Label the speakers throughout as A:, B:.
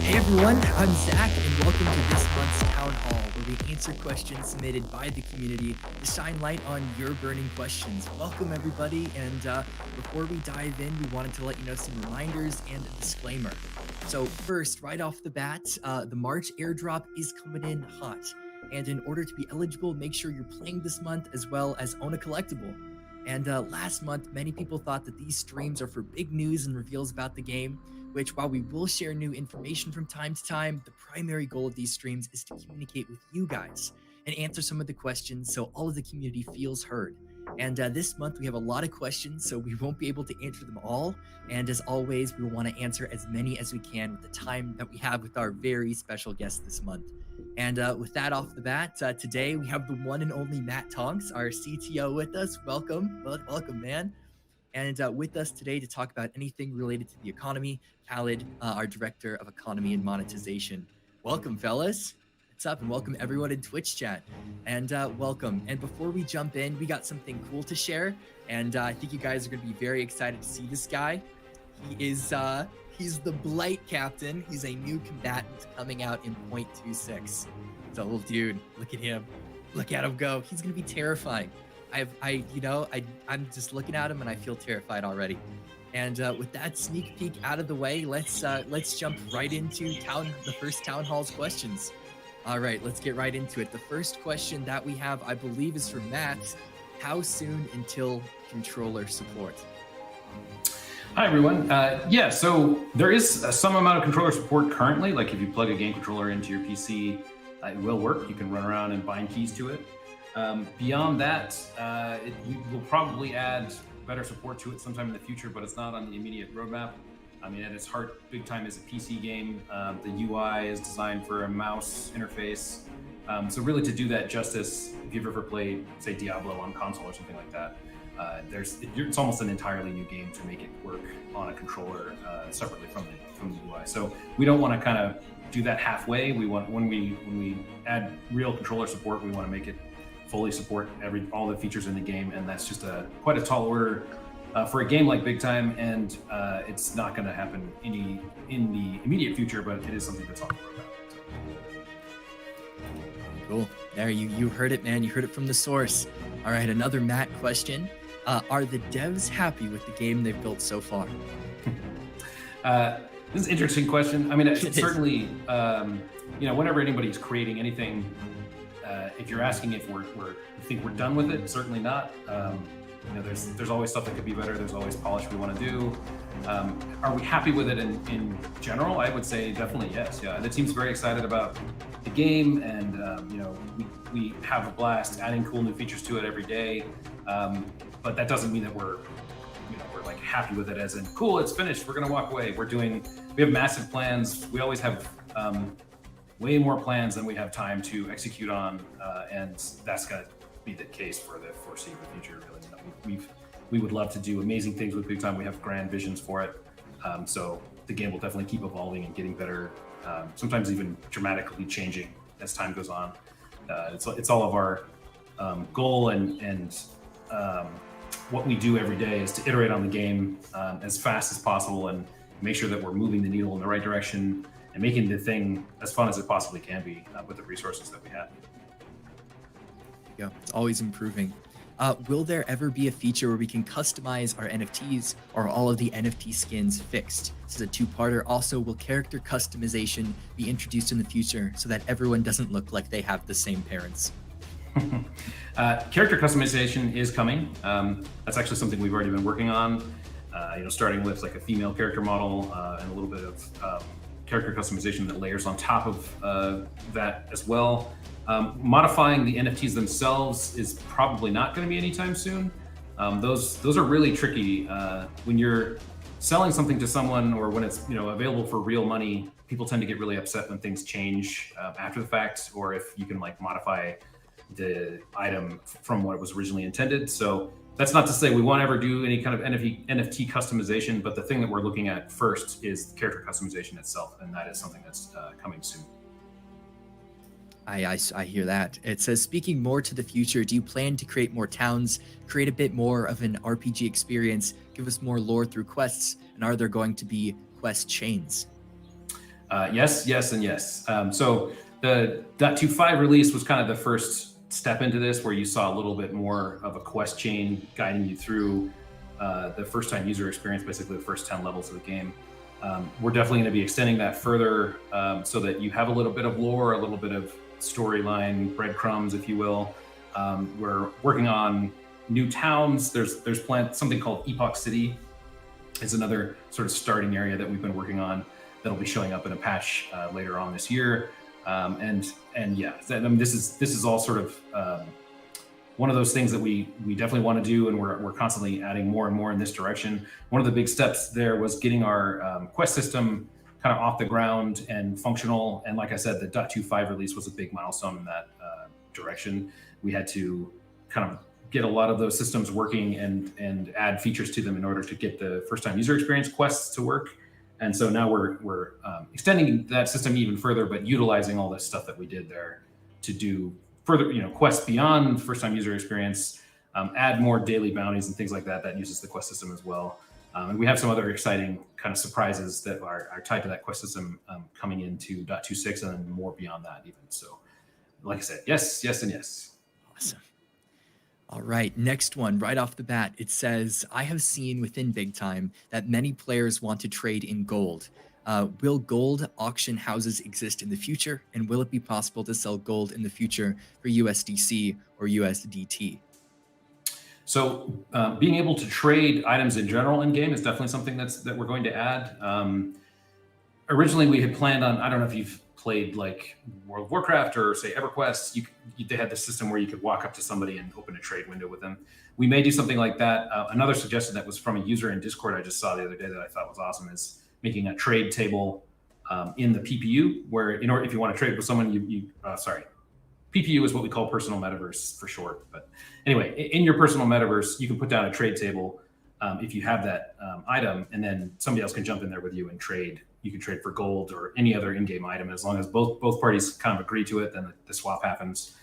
A: Hey everyone, I'm Zach, and welcome to this month's Town Hall, where we answer questions submitted by the community to shine light on your burning questions. Welcome everybody, and before we dive in, we wanted to let you know some reminders and a disclaimer. So first, right off the bat, the March airdrop is coming in hot, and in order to be eligible, make sure you're playing this month as well as own a collectible. And last month, many people thought that these streams are for big news and reveals about the game, which, while we will share new information from time to time, the primary goal of these streams is to communicate with you guys and answer some of the questions so all of the community feels heard. And this month we have a lot of questions, so we won't be able to answer them all. And as always, we want to answer as many as we can with the time that we have with our very special guest this month. And with that off the bat, today we have the one and only Matt Tonks, our CTO, with us. Welcome, man. And with us today to talk about anything related to the economy, Khaled, our Director of Economy and Monetization. Welcome, fellas. What's up? And welcome everyone in Twitch chat. And welcome. And before we jump in, we got something cool to share. And I think you guys are going to be very excited to see this guy. He's the Blight Captain. He's a new combatant coming out in 0.26. So, little dude, look at him. Look at him go. He's going to be terrifying. I'm just looking at him and I feel terrified already. And with that sneak peek out of the way, let's jump right into the first town hall's questions. All right, let's get right into it. The first question that we have, I believe, is for Matt. How soon until controller support?
B: Hi, everyone. So there is some amount of controller support currently. Like if you plug a game controller into your PC, it will work. You can run around and bind keys to it. Beyond that, we will probably add better support to it sometime in the future, but it's not on the immediate roadmap. I mean, at its heart, Big Time is a PC game. The UI is designed for a mouse interface. So really to do that justice, if you've ever played, say, Diablo on console or something like that, it's almost an entirely new game to make it work on a controller separately from the UI. So we don't want to kind of do that halfway. We want when we add real controller support, we want to make it fully support all the features in the game, and that's just quite a tall order for a game like Big Time, and it's not going to happen in the immediate future, but it is something that's on the roadmap.
A: Cool. There, you heard it, man. You heard it from the source. All right, another Matt question. Are the devs happy with the game they've built so far?
B: This is an interesting question. I mean, it's certainly, whenever anybody's creating anything, if you're asking if we think we're done with it, certainly not. There's always stuff that could be better. There's always polish we want to do. Are we happy with it in general? I would say definitely yes. Yeah, the team's very excited about the game, and we have a blast adding cool new features to it every day. But that doesn't mean that we're like happy with it as in cool, it's finished, we're gonna walk away. We have massive plans. We always have way more plans than we have time to execute on, and that's gonna be the case for the foreseeable future. Really, we would love to do amazing things with Big Time. We have grand visions for it. So the game will definitely keep evolving and getting better. Sometimes even dramatically changing as time goes on. It's all of our goal and what we do every day is to iterate on the game as fast as possible and make sure that we're moving the needle in the right direction and making the thing as fun as it possibly can be with the resources that we have.
A: Yeah, it's always improving. Will there ever be a feature where we can customize our NFTs, or are all of the NFT skins fixed? This is a two-parter. Also, will character customization be introduced in the future so that everyone doesn't look like they have the same parents?
B: Character customization is coming. That's actually something we've already been working on, starting with like a female character model and a little bit of character customization that layers on top of that as well. Modifying the NFTs themselves is probably not going to be anytime soon. Those are really tricky. When you're selling something to someone, or when it's available for real money, people tend to get really upset when things change after the fact, or if you can modify the item from what it was originally intended. So that's not to say we won't ever do any kind of NFT customization, but the thing that we're looking at first is character customization itself, and that is something that's coming soon.
A: I hear that. It says, speaking more to the future, do you plan to create more towns, create a bit more of an RPG experience, give us more lore through quests, and are there going to be quest chains?
B: Yes, yes, and yes. So the .2.5 release was kind of the first step into this, where you saw a little bit more of a quest chain guiding you through the first-time user experience, basically the first 10 levels of the game. We're definitely going to be extending that further, so that you have a little bit of lore, a little bit of storyline, breadcrumbs, if you will. We're working on new towns. There's something called Epoch City. Is another sort of starting area that we've been working on that'll be showing up in a patch later on this year. And yeah, I mean, this is all sort of one of those things that we definitely want to do, and we're constantly adding more and more in this direction. One of the big steps there was getting our quest system kind of off the ground and functional. And like I said, the .2.5 release was a big milestone in that direction. We had to kind of get a lot of those systems working and add features to them in order to get the first-time user experience quests to work. And so now we're extending that system even further, but utilizing all this stuff that we did there to do further, quests beyond first-time user experience, add more daily bounties and things like that. That uses the quest system as well. And we have some other exciting kind of surprises that are tied to that quest system coming into .2.6 and then more beyond that even. So, like I said, yes, yes, and yes.
A: Awesome. All right, next one, right off the bat, it says, I have seen within Big Time that many players want to trade in gold. Will gold auction houses exist in the future? And will it be possible to sell gold in the future for USDC or USDT?
B: So being able to trade items in general in game is definitely something that we're going to add. Originally, we had planned on, I don't know if you've played like World of Warcraft or say EverQuest, they had this system where you could walk up to somebody and open a trade window with them. We may do something like that. Another suggestion that was from a user in Discord I just saw the other day that I thought was awesome is making a trade table in the PPU, where if you want to trade with someone, PPU is what we call personal metaverse for short. But anyway, in your personal metaverse, you can put down a trade table if you have that item, and then somebody else can jump in there with you and trade. You can trade for gold or any other in-game item, as long as both parties kind of agree to it, then the swap happens.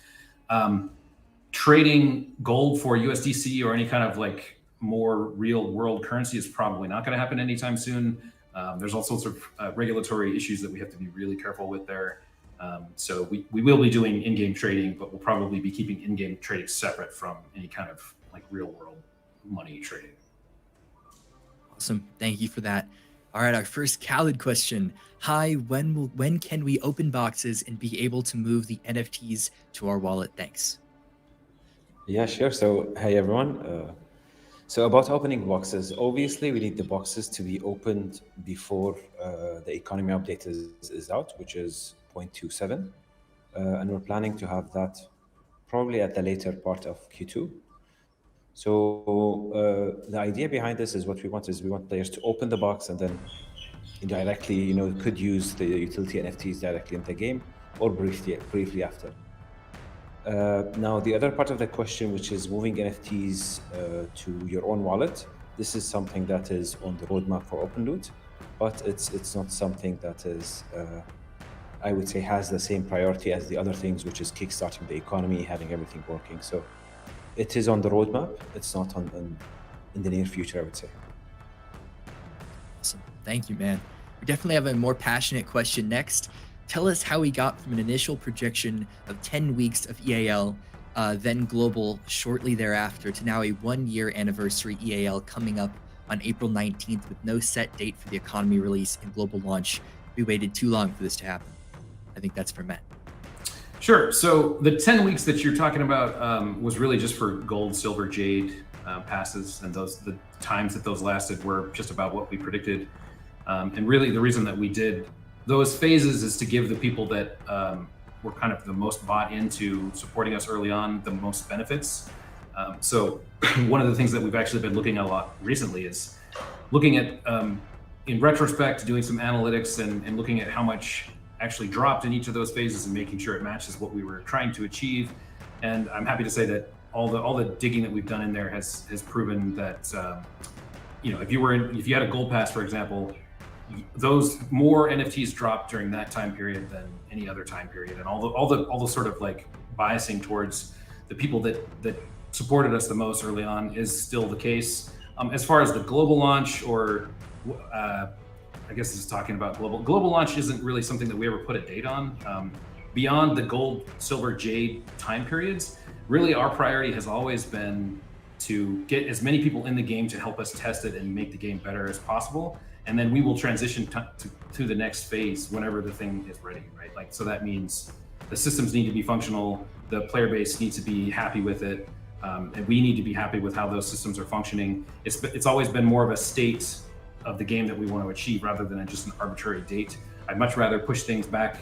B: Trading gold for USDC or any kind of like more real world currency is probably not going to happen anytime soon. There's all sorts of regulatory issues that we have to be really careful with there. So we will be doing in-game trading, but we'll probably be keeping in-game trading separate from any kind of like real world money trading.
A: Awesome. Thank you for that. All right, our first Khaled question. Hi, when can we open boxes and be able to move the NFTs to our wallet? Thanks.
C: Yeah, sure. So, hey everyone. So about opening boxes, obviously we need the boxes to be opened before the economy update is out, which is 0.27. And we're planning to have that probably at the later part of Q2. So the idea behind this is we want players to open the box and then directly, could use the utility NFTs directly in the game or briefly after. Now, the other part of the question, which is moving NFTs to your own wallet, this is something that is on the roadmap for OpenLoot, but it's not something that is, I would say, has the same priority as the other things, which is kickstarting the economy, having everything working. So it is on the roadmap. It's not in the near future, I would say.
A: Awesome. Thank you, man. We definitely have a more passionate question next. Tell us how we got from an initial projection of 10 weeks of EAL, then global shortly thereafter, to now a 1-year anniversary EAL coming up on April 19th with no set date for the economy release and global launch. We waited too long for this to happen. I think that's for Matt.
B: Sure. So the 10 weeks that you're talking about was really just for gold, silver, jade passes, and the times that those lasted were just about what we predicted. And really the reason that we did those phases is to give the people that were kind of the most bought into supporting us early on the most benefits. So one of the things that we've actually been looking at a lot recently is looking at, in retrospect, doing some analytics and looking at how much actually dropped in each of those phases and making sure it matches what we were trying to achieve. And I'm happy to say that all the digging that we've done in there has proven that if you had a gold pass, for example, those more NFTs dropped during that time period than any other time period, and all the sort of like biasing towards the people that supported us the most early on is still the case. As far as the global launch or I guess this is talking about global launch isn't really something that we ever put a date on. Beyond the gold, silver, jade time periods, really our priority has always been to get as many people in the game to help us test it and make the game better as possible. And then we will transition to the next phase whenever the thing is ready, right? Like, so that means the systems need to be functional, the player base needs to be happy with it, and we need to be happy with how those systems are functioning. It's always been more of a state of the game that we want to achieve rather than just an arbitrary date. I'd much rather push things back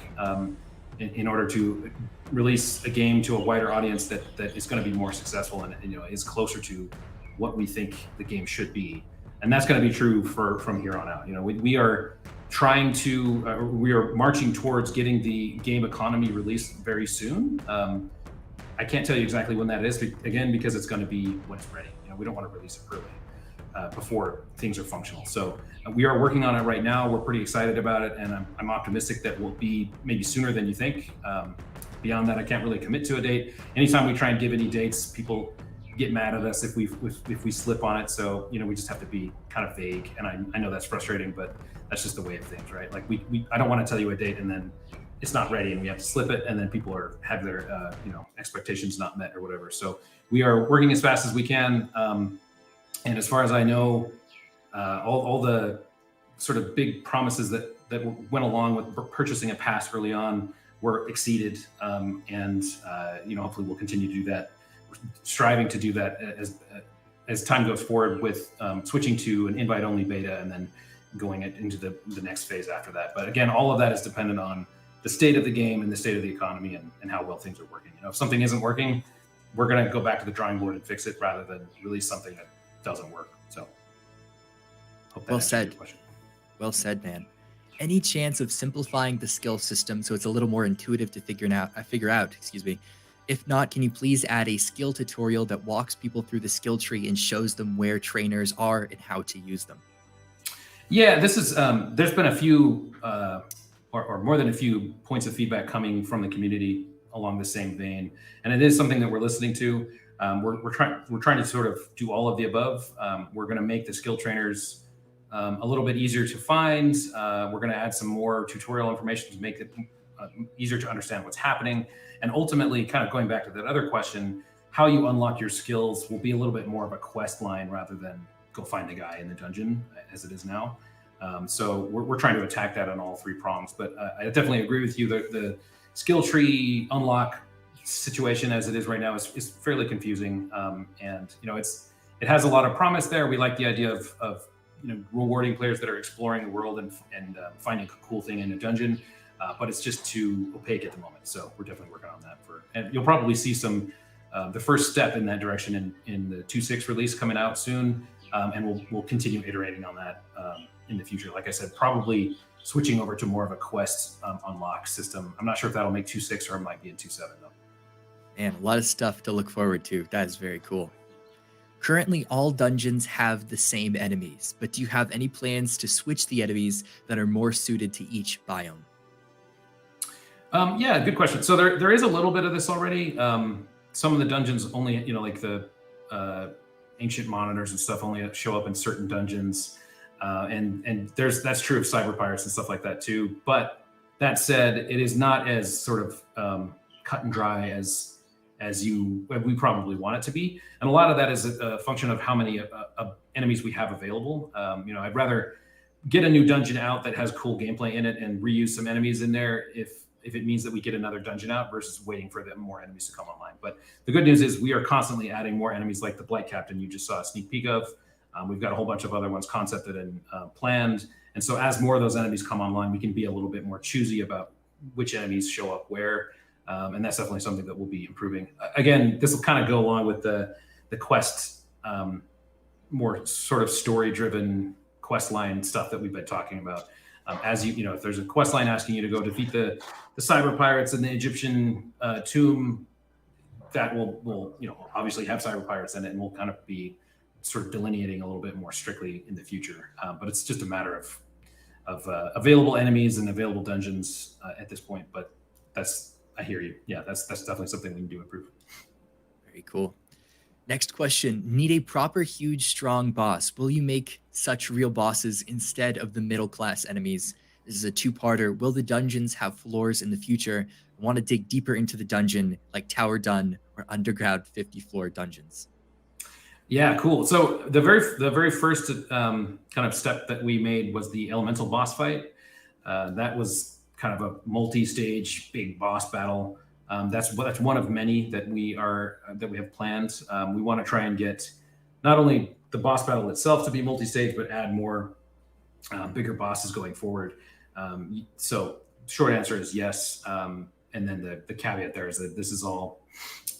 B: in order to release a game to a wider audience that is going to be more successful and is closer to what we think the game should be. And that's going to be true from here on out. We are trying to, we are marching towards getting the game economy released very soon. I can't tell you exactly when that is, again, because it's going to be when it's ready. We don't want to release it early before things are functional. So we are working on it right now. We're pretty excited about it, and I'm optimistic that we'll be maybe sooner than you think. Beyond that, I can't really commit to a date. Anytime we try and give any dates, people get mad at us if we slip on it. So we just have to be kind of vague, and I know that's frustrating, but that's just the way of things, right? Like I don't want to tell you a date and then it's not ready and we have to slip it, and then people have their expectations not met or whatever. So we are working as fast as we can, and as far as I know, all the sort of big promises that went along with purchasing a pass early on were exceeded, and hopefully we'll continue to do that. We're striving to do that as time goes forward with switching to an invite-only beta and then going into the next phase after that. But again, all of that is dependent on the state of the game and the state of the economy and how well things are working. If something isn't working, we're going to go back to the drawing board and fix it rather than release something that doesn't work. So hope that answers your question.
A: Well said, man. Any chance of simplifying the skill system so it's a little more intuitive to figure out? If not, can you please add a skill tutorial that walks people through the skill tree and shows them where trainers are and how to use them?
B: Yeah, this is there's been a few or more than a few points of feedback coming from the community along the same vein, and it is something that we're listening to. We're trying to sort of do all of the above. We're going to make the skill trainers a little bit easier to find. We're going to add some more tutorial information to make it easier to understand what's happening. And ultimately, kind of going back to that other question, how you unlock your skills will be a little bit more of a quest line rather than go find the guy in the dungeon as it is now. So we're trying to attack that on all three prongs. But I definitely agree with you. The skill tree unlock situation as it is right now is fairly confusing. And it has a lot of promise there. We like the idea of rewarding players that are exploring the world and finding a cool thing in a dungeon. But it's just too opaque at the moment. So we're definitely working on that. And you'll probably see some the first step in that direction in the 2.6 release coming out soon. And we'll continue iterating on that in the future. Like I said, probably switching over to more of a quest unlock system. I'm not sure if that'll make 2.6 or it might be in 2.7 though.
A: Man, a lot of stuff to look forward to. That is very cool. Currently, all dungeons have the same enemies, but do you have any plans to switch the enemies that are more suited to each biome?
B: Yeah, good question. So there is a little bit of this already. Some of the dungeons only, like the ancient monitors and stuff only show up in certain dungeons. And that's true of cyber pirates and stuff like that too. But that said, it is not as sort of cut and dry as we probably want it to be. And a lot of that is a function of how many enemies we have available. I'd rather get a new dungeon out that has cool gameplay in it and reuse some enemies in there if it means that we get another dungeon out versus waiting for more enemies to come online. But the good news is we are constantly adding more enemies like the Blight Captain you just saw a sneak peek of. We've got a whole bunch of other ones concepted and planned. And so as more of those enemies come online, we can be a little bit more choosy about which enemies show up where. And that's definitely something that we'll be improving. Again, this will kind of go along with the quest, more sort of story-driven quest line stuff that we've been talking about. As if there's a quest line asking you to go defeat the cyber pirates in the Egyptian tomb, that will obviously have cyber pirates in it, and we'll kind of be sort of delineating a little bit more strictly in the future. But it's just a matter of available enemies and available dungeons at this point. But I hear you. Yeah, that's definitely something we can do improve.
A: Very cool. Next question. Need a proper, huge, strong boss. Will you make such real bosses instead of the middle class enemies? This is a two-parter. Will the dungeons have floors in the future? I want to dig deeper into the dungeon, like Tower Dun or underground 50-floor dungeons.
B: Yeah, cool. So the very first kind of step that we made was the elemental boss fight. That was kind of a multi-stage big boss battle. That's one of many that we have planned. We want to try and get not only the boss battle itself to be multi-stage, but add more bigger bosses going forward. So short answer is yes. And then the caveat there is that this is all,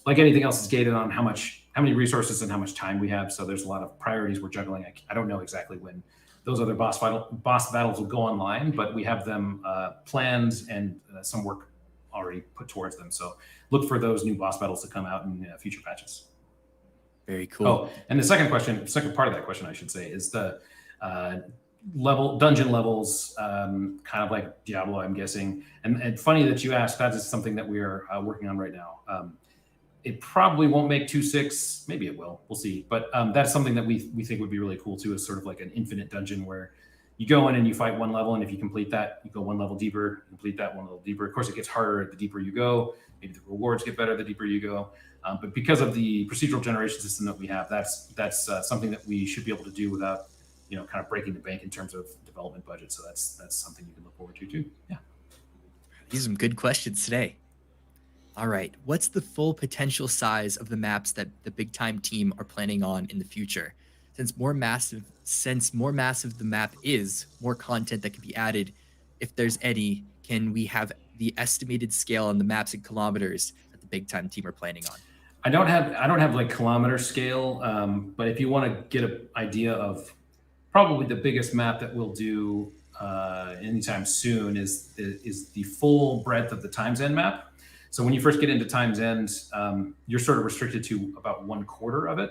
B: like anything else, is gated on how many resources and how much time we have. So there's a lot of priorities we're juggling. I don't know exactly when those other boss battles will go online, but we have them planned and some work already put towards them. So look for those new boss battles to come out in future patches.
A: Very cool.
B: Oh, and the second part of that question, I should say, is the dungeon levels, kind of like Diablo, I'm guessing. And funny that you asked. That is something that we are working on right now. It probably won't make 2.6. Maybe it will. We'll see. But that's something that we think would be really cool too. Is sort of like an infinite dungeon where you go in and you fight one level, and if you complete that, you go one level deeper. Complete that one level deeper. Of course, it gets harder the deeper you go. Maybe the rewards get better the deeper you go. But because of the procedural generation system that we have, that's something that we should be able to do without, kind of breaking the bank in terms of development budget. So that's something you can look forward to too. Yeah.
A: These are some good questions today. All right. What's the full potential size of the maps that the big time team are planning on in the future? Since more massive the map is, more content that can be added. If there's any, can we have the estimated scale on the maps in kilometers that the big time team are planning on?
B: I don't have like kilometer scale, but if you want to get an idea of probably the biggest map that we'll do anytime soon is the full breadth of the Times End map. So when you first get into Times End, you're sort of restricted to about 1/4 of it.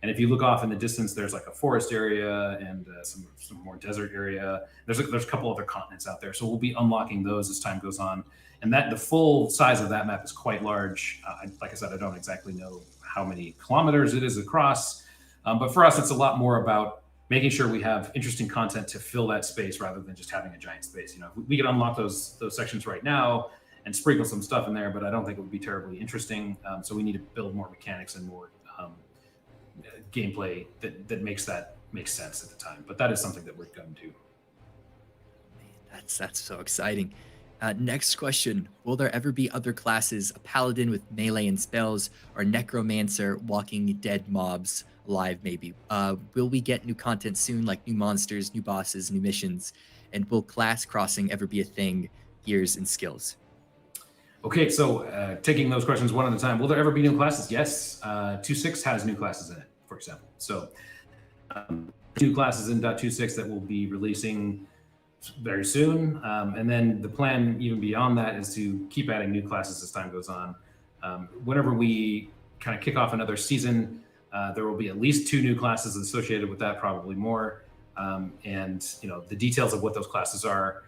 B: And if you look off in the distance, there's like a forest area and some more desert area. There's a couple other continents out there. So we'll be unlocking those as time goes on. And the full size of that map is quite large. Like I said, I don't exactly know how many kilometers it is across. But for us, it's a lot more about making sure we have interesting content to fill that space rather than just having a giant space. We can unlock those sections right now and sprinkle some stuff in there, but I don't think it would be terribly interesting. So we need to build more mechanics and more gameplay that makes sense at the time. But that is something that we're going to do.
A: That's so exciting. Next question. Will there ever be other classes, a paladin with melee and spells, or necromancer walking dead mobs alive maybe? Will we get new content soon, like new monsters, new bosses, new missions? And will class crossing ever be a thing, gears and skills?
B: Okay, so taking those questions one at a time. Will there ever be new classes? Yes. 2.6 has new classes in it, for example. So new classes in 2.6 that will be releasing very soon. And then the plan even beyond that is to keep adding new classes as time goes on. Whenever we kind of kick off another season, there will be at least 2 new classes associated with that, probably more. And the details of what those classes are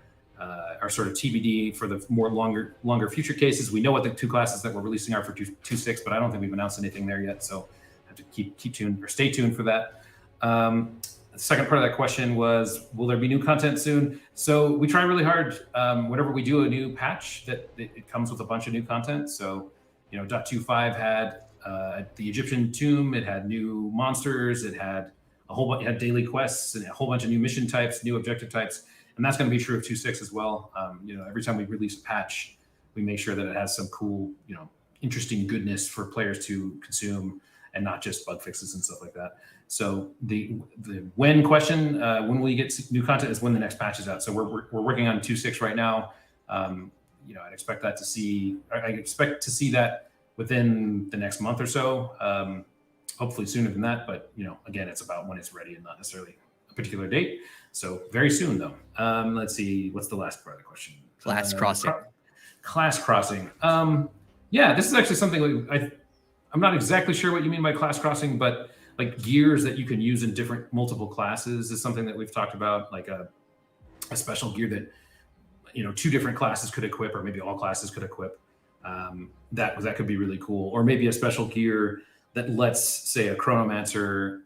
B: sort of TBD for the more longer future cases. We know what the 2 classes that we're releasing are for 2.6, but I don't think we've announced anything there yet. So I have to keep tuned or stay tuned for that. The second part of that question was, will there be new content soon? So we try really hard. Whenever we do a new patch, that it comes with a bunch of new content. So 2.5 had the Egyptian tomb. It had new monsters. It had it had daily quests and a whole bunch of new mission types, new objective types. And that's going to be true of 2.6 as well. Every time we release a patch, we make sure that it has some cool, interesting goodness for players to consume and not just bug fixes and stuff like that. So the when question, when will you get new content, is when the next patch is out. So we're working on 2.6 right now. I'd expect to see that within the next month or so. Hopefully sooner than that, but again, it's about when it's ready and not necessarily a particular date. So very soon though. Let's see, what's the last part of the question?
A: Class crossing.
B: Class crossing. Yeah, this is actually something I'm not exactly sure what you mean by class crossing, but like gears that you can use in different multiple classes is something that we've talked about, like a special gear that 2 different classes could equip, or maybe all classes could equip. That could be really cool. Or maybe a special gear that lets, say, a chronomancer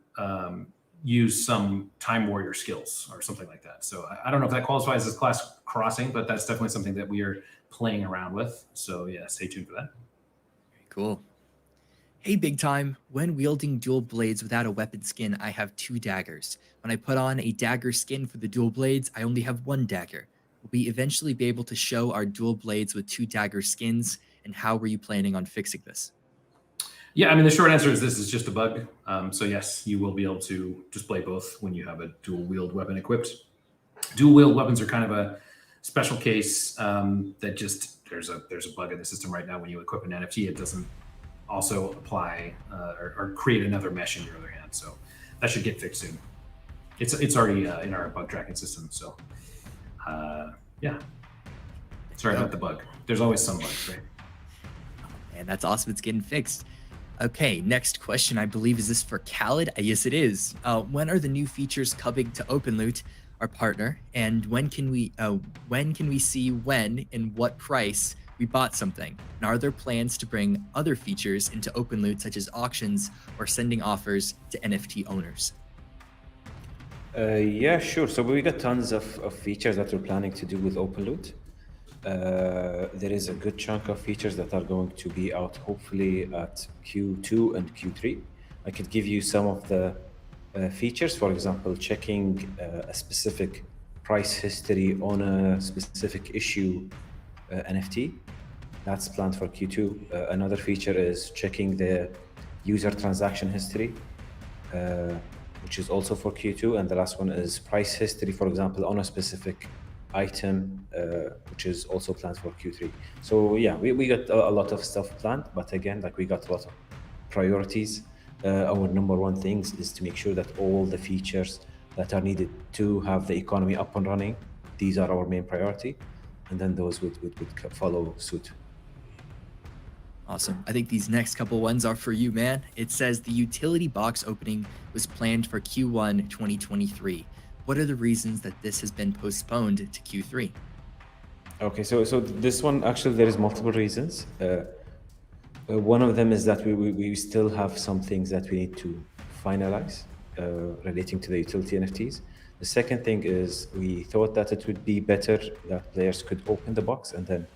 B: use some time warrior skills or something like that. So I don't know if that qualifies as class crossing, but that's definitely something that we are playing around with. So yeah, stay tuned for that.
A: Very cool. Hey, Big Time. When wielding dual blades without a weapon skin, I have 2 daggers. When I put on a dagger skin for the dual blades, I only have 1 dagger. Will we eventually be able to show our dual blades with 2 dagger skins? And how were you planning on fixing this?
B: Yeah, I mean, the short answer is this is just a bug. So yes, you will be able to display both when you have a dual wield weapon equipped. Dual wield weapons are kind of a special case that just there's a bug in the system right now. When you equip an NFT, it doesn't also apply or create another mesh in your other hand. So that should get fixed soon. It's already in our bug tracking system. So yeah, sorry about the bug. There's always some bugs, right?
A: And that's awesome. It's getting fixed. Okay, next question, I believe, is this for Khaled? Yes, it is. When are the new features coming to OpenLoot, our partner? And when can we see when and what price we bought something? And are there plans to bring other features into OpenLoot, such as auctions or sending offers to NFT owners?
C: Yeah, sure. So we got tons of features that we're planning to do with OpenLoot. There is a good chunk of features that are going to be out hopefully at Q2 and Q3. I could give you some of the features, for example, checking a specific price history on a specific issue NFT. That's planned for Q2. Another feature is checking the user transaction history, which is also for Q2. And the last one is price history, for example, on a specific item, which is also planned for Q3. So yeah, we got a lot of stuff planned, but again, like we got a lot of priorities. Our number one things is to make sure that all the features that are needed to have the economy up and running, these are our main priority, and then those would follow suit.
A: Awesome. I think these next couple ones are for you, man. It says the utility box opening was planned for Q1 2023. What are the reasons that this has been postponed to Q3?
C: Okay, so this one, actually, there is multiple reasons. One of them is that we still have some things that we need to finalize relating to the utility NFTs. The second thing is we thought that it would be better that players could open the box, and then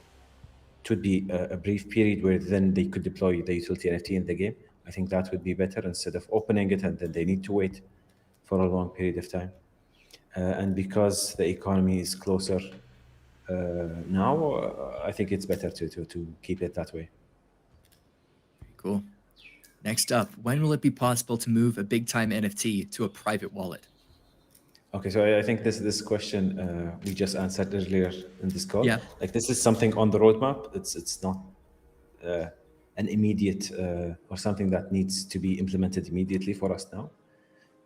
C: it would be a brief period where then they could deploy the utility NFT in the game. I think that would be better instead of opening it and then they need to wait for a long period of time. And because the economy is closer now, I think it's better to keep it that way.
A: Cool. Next up, when will it be possible to move a big time NFT to a private wallet?
C: Okay, so I think this question we just answered earlier in this call.
A: Yeah.
C: Like this is something on the roadmap. It's not an immediate or something that needs to be implemented immediately for us now,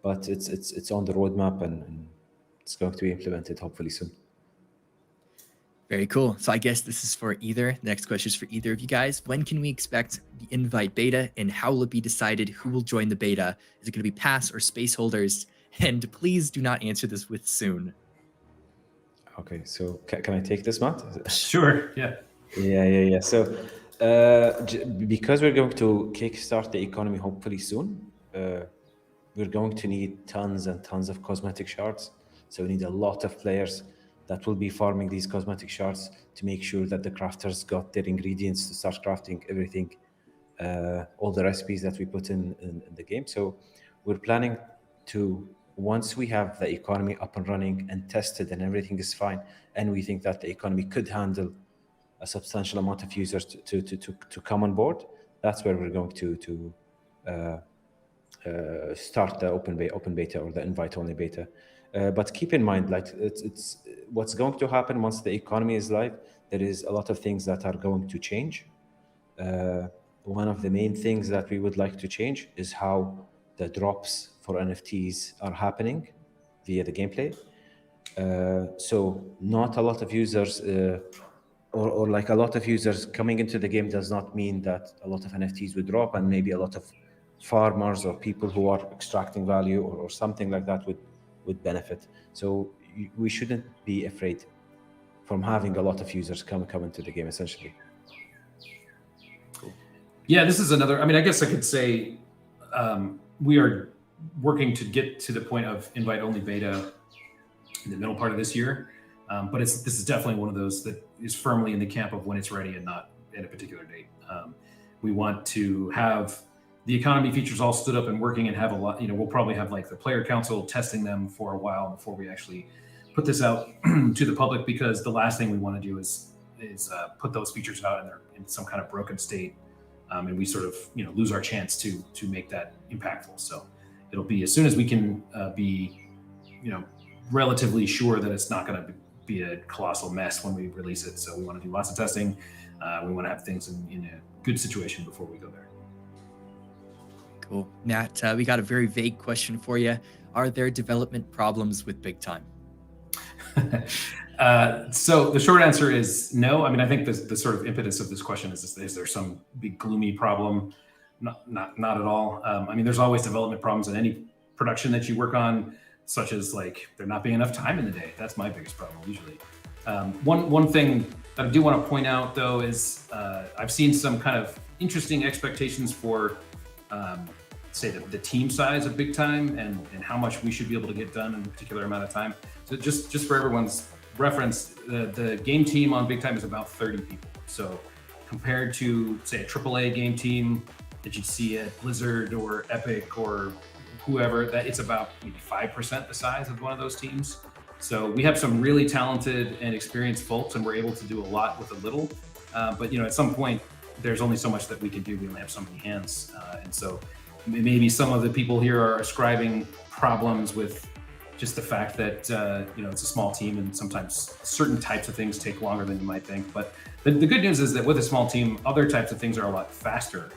C: but it's on the roadmap and it's going to be implemented hopefully soon.
A: Very cool. So I guess this is for either. The next question is for either of you guys. When can we expect the invite beta, and how will it be decided who will join the beta? Is it going to be pass or space holders? And please do not answer this with soon.
C: Okay, so can I take this, Matt?
B: Sure. Yeah.
C: Yeah. So because we're going to kickstart the economy hopefully soon, we're going to need tons and tons of cosmetic shards. So we need a lot of players that will be farming these cosmetic shards to make sure that the crafters got their ingredients to start crafting everything, all the recipes that we put in the game. So we're planning to, once we have the economy up and running and tested and everything is fine, and we think that the economy could handle a substantial amount of users to come on board, that's where we're going to start the open beta or the invite-only beta. But keep in mind, like it's what's going to happen once the economy is live. There is a lot of things that are going to change. One of the main things that we would like to change is how the drops for NFTs are happening via the gameplay. So not a lot of users or like a lot of users coming into the game does not mean that a lot of NFTs would drop, and maybe a lot of farmers or people who are extracting value or something like that would benefit. So we shouldn't be afraid from having a lot of users come into the game, essentially.
B: Yeah, this is another, I mean, I guess I could say we are working to get to the point of invite-only beta in the middle part of this year. But this is definitely one of those that is firmly in the camp of when it's ready and not at a particular date. We want to have the economy features all stood up and working and have a lot, we'll probably have like the player council testing them for a while before we actually put this out to the public, because the last thing we want to do is put those features out in some kind of broken state. And we sort of, lose our chance to make that impactful. So it'll be as soon as we can be, relatively sure that it's not going to be a colossal mess when we release it. So we want to do lots of testing. We want to have things in a good situation before we go there.
A: Cool. Matt, we got a very vague question for you. Are there development problems with Big Time?
B: So the short answer is no. I mean, I think the sort of impetus of this question is there some big gloomy problem? Not at all. I mean, there's always development problems in any production that you work on, such as like there not being enough time in the day. That's my biggest problem usually. One thing that I do want to point out though is I've seen some kind of interesting expectations for say the team size of Big Time and how much we should be able to get done in a particular amount of time. So just for everyone's reference, the game team on Big Time is about 30 people. So compared to say a AAA game team that you'd see at Blizzard or Epic or whoever, that it's about maybe 5% the size of one of those teams. So we have some really talented and experienced folks, and we're able to do a lot with a little. But at some point, there's only so much that we can do. We only have so many hands, and so maybe some of the people here are ascribing problems with just the fact that it's a small team, and sometimes certain types of things take longer than you might think. But the good news is that with a small team, other types of things are a lot faster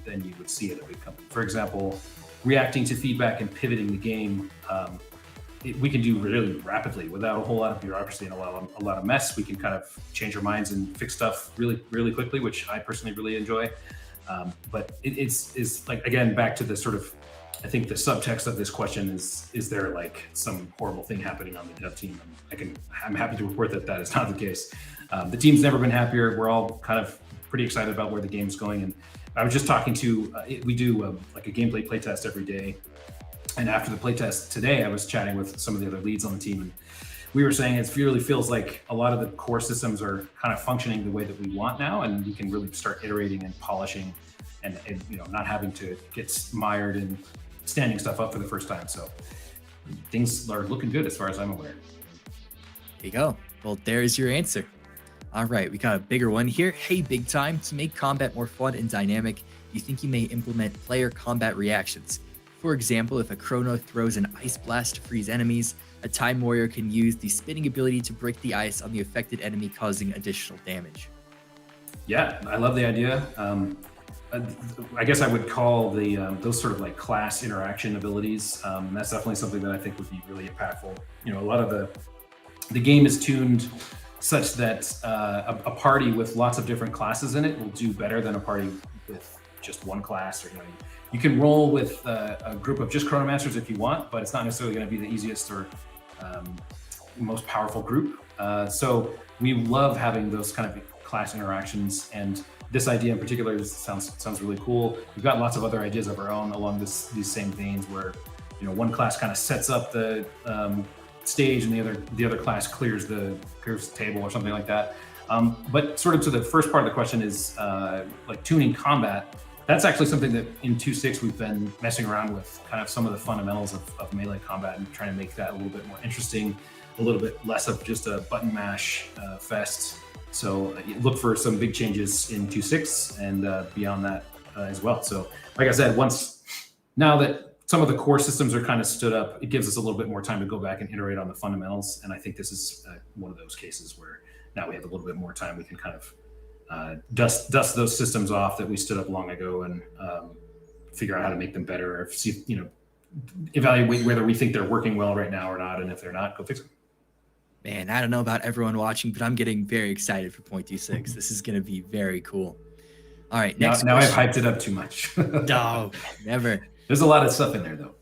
B: than you would see at a big company. For example, reacting to feedback and pivoting the game, we can do really rapidly without a whole lot of bureaucracy and a lot of mess. We can kind of change our minds and fix stuff really, really quickly, which I personally really enjoy. But it's like, again, back to the sort of, I think the subtext of this question is there like some horrible thing happening on the dev team? I'm happy to report that is not the case. The team's never been happier. We're all kind of pretty excited about where the game's going. And I was just talking to, we do like a gameplay playtest every day. And after the playtest today, I was chatting with some of the other leads on the team, and we were saying it really feels like a lot of the core systems are kind of functioning the way that we want now, and we can really start iterating and polishing and not having to get mired in standing stuff up for the first time. So things are looking good as far as I'm aware.
A: There you go. Well, there's your answer. All right, we got a bigger one here. Hey, Big Time, to make combat more fun and dynamic, you think you may implement player combat reactions. For example, if a Chrono throws an ice blast to freeze enemies, a Time Warrior can use the spinning ability to break the ice on the affected enemy, causing additional damage.
B: Yeah, I love the idea. I guess I would call those sort of like class interaction abilities. That's definitely something that I think would be really impactful. A lot of the game is tuned such that a party with lots of different classes in it will do better than a party with just one class. Or you can roll with a group of just Chronomasters if you want, but it's not necessarily going to be the easiest or most powerful group. So we love having those kind of class interactions, and this idea in particular sounds really cool. We've got lots of other ideas of our own along these same veins, where one class kind of sets up the stage and the other class clears the table or something like that. But sort of to the first part of the question is like tuning combat. That's actually something that in 2.6 we've been messing around with, kind of some of the fundamentals of melee combat and trying to make that a little bit more interesting, a little bit less of just a button mash fest. So look for some big changes in 2.6 and beyond that as well. So like I said, now that some of the core systems are kind of stood up, it gives us a little bit more time to go back and iterate on the fundamentals. And I think this is one of those cases where now we have a little bit more time. We can kind of dust those systems off that we stood up long ago and figure out how to make them better, or see, evaluate whether we think they're working well right now or not. And if they're not, go fix them.
A: Man, I don't know about everyone watching, but I'm getting very excited for 0.26. This is going to be very cool. All right, next
B: now I've hyped it up too much.
A: No, never.
B: There's a lot of stuff in there, though.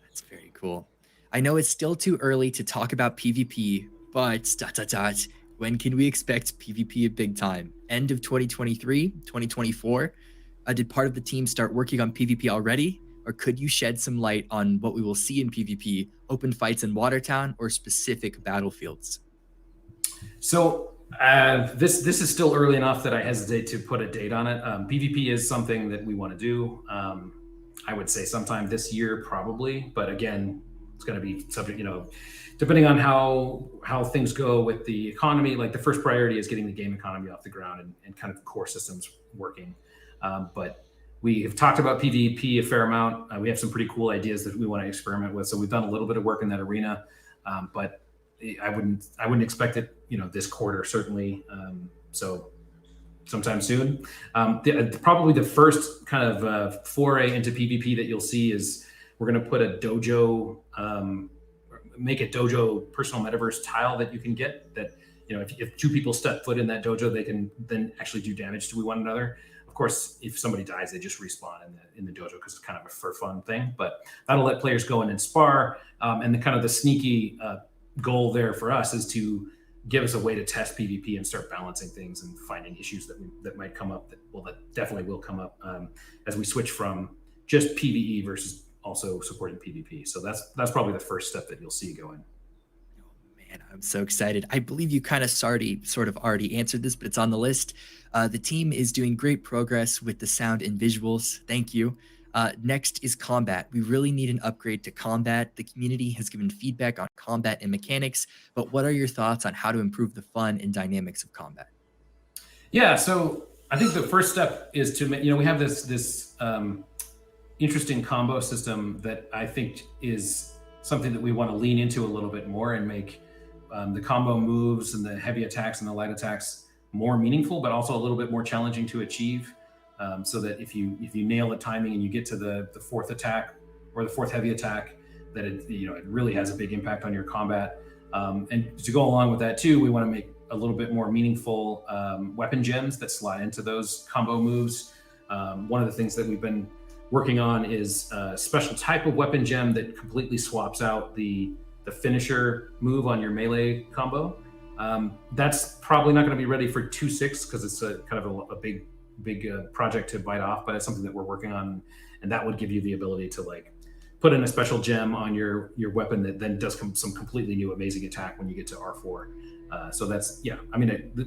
A: That's very cool. I know it's still too early to talk about PvP, but ... when can we expect PvP at Big Time? End of 2023, 2024? Did part of the team start working on PvP already? or could you shed some light on what we will see in PvP, open fights in Watertown, or specific battlefields?
B: So this is still early enough that I hesitate to put a date on it. PvP is something that we want to do. I would say sometime this year, probably. But again, it's going to be subject, depending on how things go with the economy. Like the first priority is getting the game economy off the ground and kind of core systems working. But we have talked about PvP a fair amount. We have some pretty cool ideas that we want to experiment with. So we've done a little bit of work in that arena, but I wouldn't expect it, this quarter, certainly. So sometime soon. Probably the first kind of foray into PvP that you'll see is we're going to put a dojo, make a dojo personal metaverse tile that you can get that, if two people step foot in that dojo, they can then actually do damage to one another. Of course, if somebody dies, they just respawn in the dojo because it's kind of a for fun thing, but that'll let players go in and spar. And the kind of the sneaky goal there for us is to give us a way to test PvP and start balancing things and finding issues that might come up that definitely will come up as we switch from just PvE versus also supporting PvP. So that's probably the first step that you'll see going.
A: Oh man, I'm so excited. I believe you kind of sort of already answered this, but it's on the list. The team is doing great progress with the sound and visuals. Thank you. Next is combat. We really need an upgrade to combat. The community has given feedback on combat and mechanics, but what are your thoughts on how to improve the fun and dynamics of combat?
B: Yeah, so I think the first step is to, we have this interesting combo system that I think is something that we want to lean into a little bit more and make the combo moves and the heavy attacks and the light attacks more meaningful, but also a little bit more challenging to achieve. So that if you nail the timing and you get to the fourth attack or the fourth heavy attack, that it really has a big impact on your combat. And to go along with that too, we want to make a little bit more meaningful weapon gems that slot into those combo moves. One of the things that we've been working on is a special type of weapon gem that completely swaps out the finisher move on your melee combo. That's probably not going to be ready for 2.6 because it's a kind of a big project to bite off, but it's something that we're working on, and that would give you the ability to put in a special gem on your weapon that then does some completely new amazing attack when you get to R4. So that's,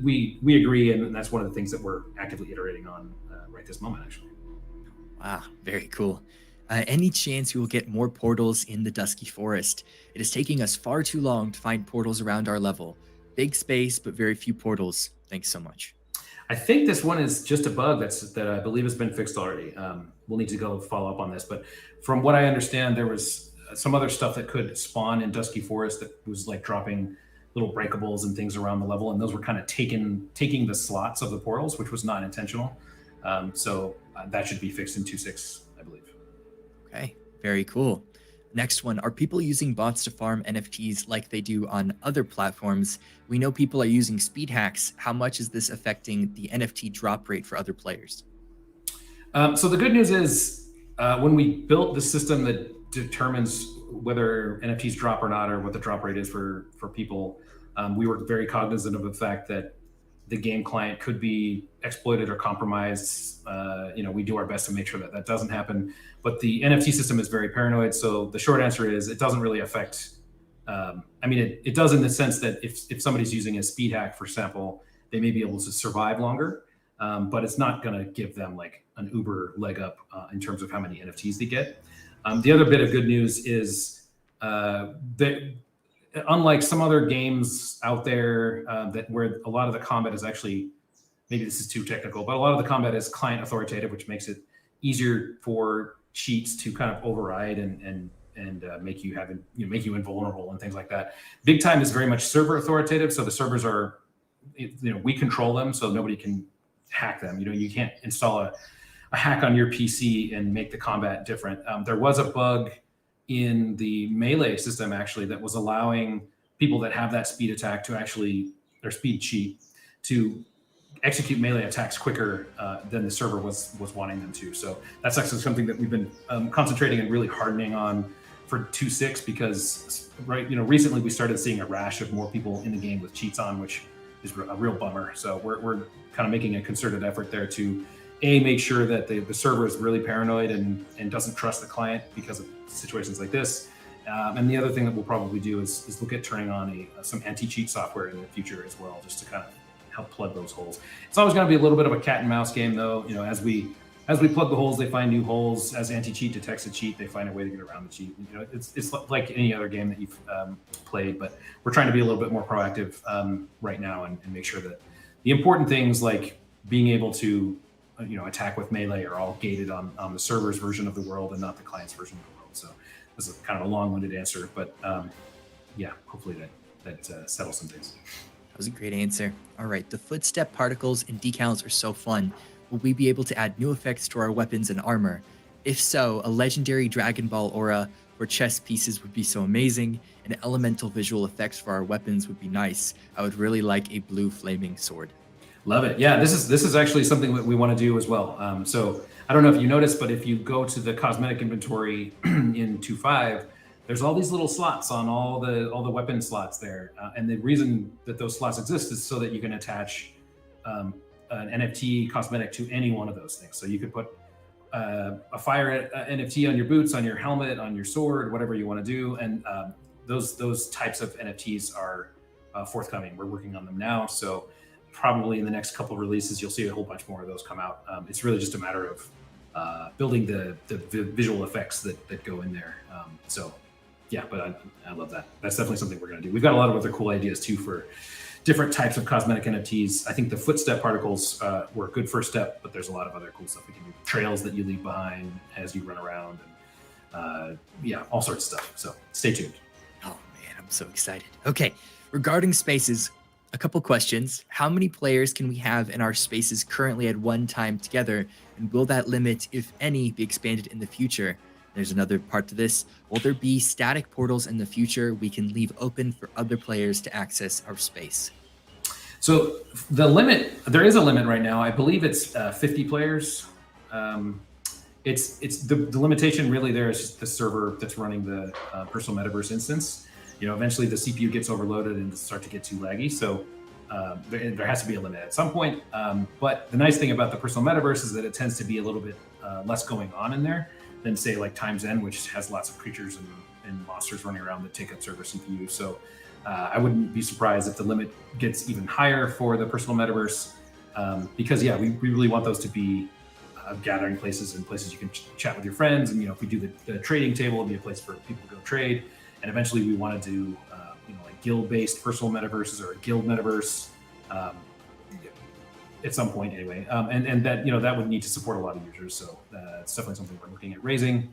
B: we agree, and that's one of the things that we're actively iterating on right this moment, actually.
A: Wow, very cool. Any chance we will get more portals in the Dusky Forest? It is taking us far too long to find portals around our level. Big space, but very few portals. Thanks so much.
B: I think this one is just a bug that I believe has been fixed already. We'll need to go follow up on this, but from what I understand, there was some other stuff that could spawn in Dusky Forest that was dropping little breakables and things around the level, and those were kind of taking the slots of the portals, which was not intentional. So that should be fixed in 2.6, I believe.
A: Okay, very cool. Next one, are people using bots to farm NFTs like they do on other platforms? We know people are using speed hacks. How much is this affecting the NFT drop rate for other players?
B: So the good news is when we built the system that determines whether NFTs drop or not, or what the drop rate is for people, we were very cognizant of the fact that the game client could be exploited or compromised. We do our best to make sure that doesn't happen. But the NFT system is very paranoid. So the short answer is it doesn't really affect. It does in the sense that if somebody's using a speed hack, for example, they may be able to survive longer, but it's not going to give them an Uber leg up in terms of how many NFTs they get. The other bit of good news is that unlike some other games out there where a lot of the combat is actually, maybe this is too technical, but a lot of the combat is client authoritative, which makes it easier for cheats to kind of override and make you invulnerable and things like that. Big Time is very much server authoritative, so the servers are, we control them, so nobody can hack them. You can't install a hack on your PC and make the combat different. There was a bug in the melee system actually that was allowing people that have that speed attack to actually, their speed cheat, to execute melee attacks quicker than the server was wanting them to. So that's actually something that we've been concentrating and really hardening on for 2.6 because recently we started seeing a rash of more people in the game with cheats on, which is a real bummer. So we're kind of making a concerted effort there to make sure that the server is really paranoid and doesn't trust the client because of situations like this. And the other thing that we'll probably do is look at turning on some anti-cheat software in the future as well, just to kind of help plug those holes. It's always going to be a little bit of a cat and mouse game, though. As we plug the holes, they find new holes. As anti-cheat detects a cheat, they find a way to get around the cheat. It's like any other game that you've played, but we're trying to be a little bit more proactive right now and make sure that the important things like being able to attack with melee are all gated on the server's version of the world and not the client's version of the world. So this is kind of a long-winded answer, but yeah, hopefully that settles some things.
A: That was a great answer. All right, the footstep particles and decals are so fun. Will we be able to add new effects to our weapons and armor? If so, a legendary Dragon Ball aura for chess pieces would be so amazing, and elemental visual effects for our weapons would be nice. I would really like a blue flaming sword.
B: Love it. Yeah, this is actually something that we want to do as well. So I don't know if you noticed, but if you go to the cosmetic inventory in 2.5, there's all these little slots on all the weapon slots there, and the reason that those slots exist is so that you can attach an NFT cosmetic to any one of those things. So you could put a fire NFT on your boots, on your helmet, on your sword, whatever you want to do, and those types of NFTs are forthcoming. We're working on them now, so probably in the next couple of releases you'll see a whole bunch more of those come out. It's really just a matter of building the visual effects that go in there. So yeah, but I love that. That's definitely something we're going to do. We've got a lot of other cool ideas too for different types of cosmetic NFTs. I think the footstep particles were a good first step, but there's a lot of other cool stuff we can do. Trails that you leave behind as you run around, and yeah, all sorts of stuff. So stay tuned.
A: Oh man, I'm so excited. Okay, regarding spaces, a couple questions. How many players can we have in our spaces currently at one time together? And will that limit, if any, be expanded in the future? There's another part to this. Will there be static portals in the future we can leave open for other players to access our space?
B: So there is a limit right now. I believe it's 50 players. It's the limitation really there is just the server that's running the personal metaverse instance. Eventually the CPU gets overloaded and start to get too laggy. So there has to be a limit at some point. But the nice thing about the personal metaverse is that it tends to be a little bit less going on in there than say like Times End, which has lots of creatures and monsters running around that take up server CPU. So I wouldn't be surprised if the limit gets even higher for the personal metaverse, because yeah, we really want those to be gathering places and places you can chat with your friends. And if we do the trading table, it'll be a place for people to go trade. And eventually we want to do like guild-based personal metaverses or a guild metaverse at some point anyway. And that that would need to support a lot of users. So it's definitely something we're looking at raising.